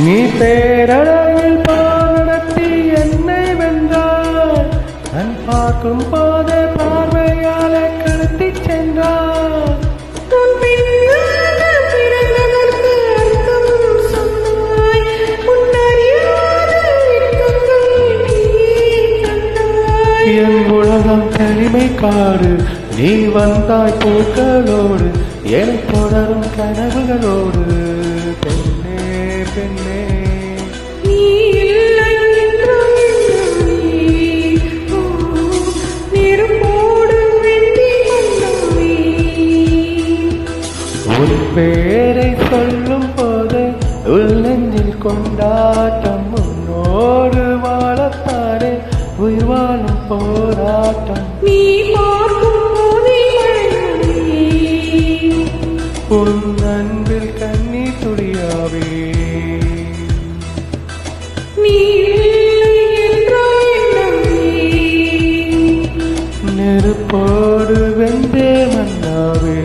நீ பேரழகில் பாடத்தி என்னை வென்றாய், நான் பார்க்கும் போது பார்வையாலே கடத்தி சென்றாய். என் உலகம் தனிமை காடு, நீ வந்தாய் பூக்களோடு, என தொடரும் கனவுகளோடு. பெண்ணே பெண்ணே நீ இல்லை என்றால் நெருப்போடு வெந்தி வந்தாவே. உன் பேரை சொல்லும் போது உள்ளெஞ்சில் கொண்டாட்டம், உன்னோடு வாழத்தானே உயிர் வாழும் போராட்டம். நீ பார்க்கும் போதே உன் அன்பில் கண்ணீர் துளியாவே. நீ இல்லை என்றால் நெருப்போடு வெந்தே மன்னாவே.